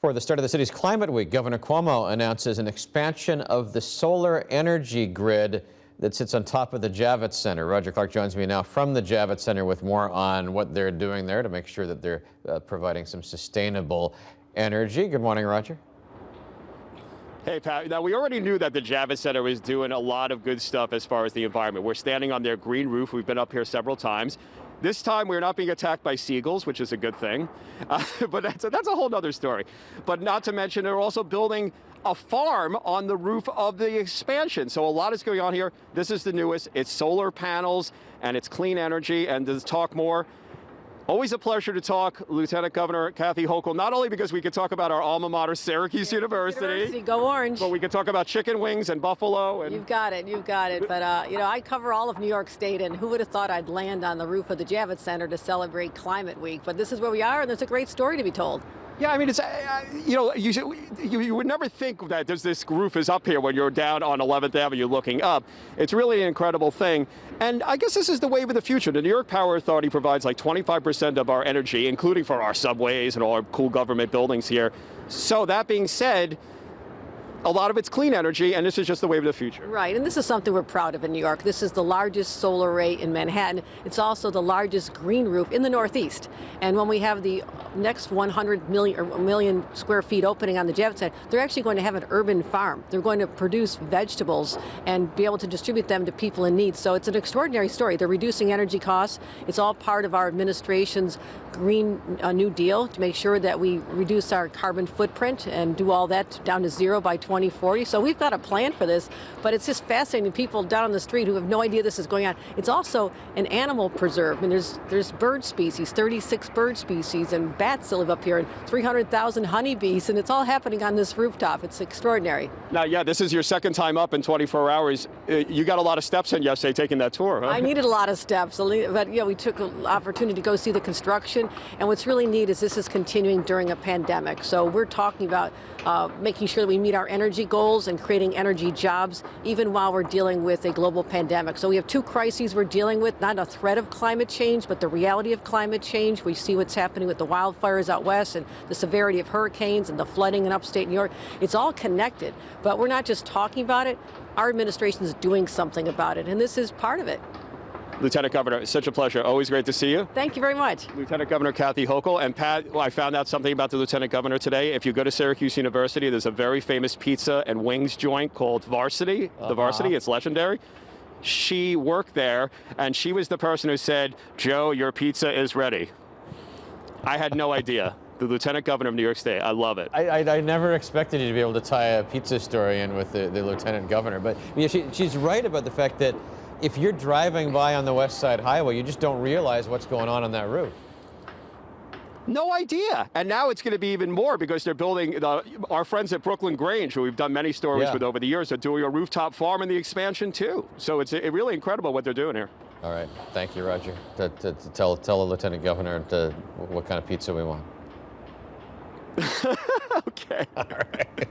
For the start of the city's Climate Week, Governor Cuomo announces an expansion of the solar energy grid that sits on top of the Javits Center. Roger Clark joins me now from the Javits Center with more on what they're doing there to make sure that they're providing some sustainable energy. Good morning, Roger. Hey, Pat. Now, we already knew that the Javits Center was doing a lot of good stuff as far as the environment. We're standing on their green roof. We've been up here several times. This time, we're not being attacked by seagulls, which is a good thing. But that's a whole other story. But not to mention, they're also building a farm on the roof of the expansion. So a lot is going on here. This is the newest. It's solar panels, and it's clean energy. And to talk more, always a pleasure to talk, Lieutenant Governor Kathy Hochul, not only because we could talk about our alma mater, Syracuse University. Go Orange. But we could talk about chicken wings and buffalo. And You've got it. But, you know, I cover all of New York State, and who would have thought I'd land on the roof of the Javits Center to celebrate Climate Week? But this is where we are, and there's a great story to be told. Yeah, I mean, it's, you know, you would never think that this roof is up here when you're down on 11th Avenue looking up. It's really an incredible thing. And I guess this is the wave of the future. The New York Power Authority provides like 25% of our energy, including for our subways and all our cool government buildings here. So that being said, a lot of it's clean energy, and this is just the wave of the future. Right, and this is something we're proud of in New York. This is the largest solar array in Manhattan. It's also the largest green roof in the Northeast. And when we have the next 100 million square feet opening on the Javits Center, they're actually going to have an urban farm. They're going to produce vegetables and be able to distribute them to people in need. So it's an extraordinary story. They're reducing energy costs. It's all part of our administration's Green New Deal to make sure that we reduce our carbon footprint and do all that down to zero by 2040. So we've got a plan for this, but it's just fascinating. People down on the street who have no idea this is going on. It's also an animal preserve. I mean, there's bird species, 36 bird species, and bats that live up here, and 300,000 honeybees, and it's all happening on this rooftop. It's extraordinary. Now, yeah, this is your second time up in 24 hours. You got a lot of steps in yesterday taking that tour, huh? I needed a lot of steps, but yeah, we took an opportunity to go see the construction. And what's really neat is this is continuing during a pandemic. So we're talking about making sure that we meet our energy goals and creating energy jobs, even while we're dealing with a global pandemic. So we have two crises we're dealing with, not a threat of climate change, but the reality of climate change. We see what's happening with the wildfires out west and the severity of hurricanes and the flooding in upstate New York. It's all connected, but we're not just talking about it. Our administration is doing something about it, and this is part of it. Lieutenant Governor, it's such a pleasure. Always great to see you. Thank you very much. Lieutenant Governor Kathy Hochul. And Pat, I found out something about the Lieutenant Governor today. If you go to Syracuse University, there's a very famous pizza and wings joint called Varsity. The Varsity, it's legendary. She worked there, and she was the person who said, "Joe, your pizza is ready." I had no idea. The Lieutenant Governor of New York State. I love it. I never expected you to be able to tie a pizza story in with the Lieutenant Governor. But yeah, she's right about the fact that if you're driving by on the West Side Highway, you just don't realize what's going on that roof. No idea. And now it's going to be even more because they're building, our friends at Brooklyn Grange, who we've done many stories with over the years, are doing a rooftop farm in the expansion too. So it's really incredible what they're doing here. All right. Thank you, Roger. To tell the Lieutenant Governor what kind of pizza we want. Okay. All right.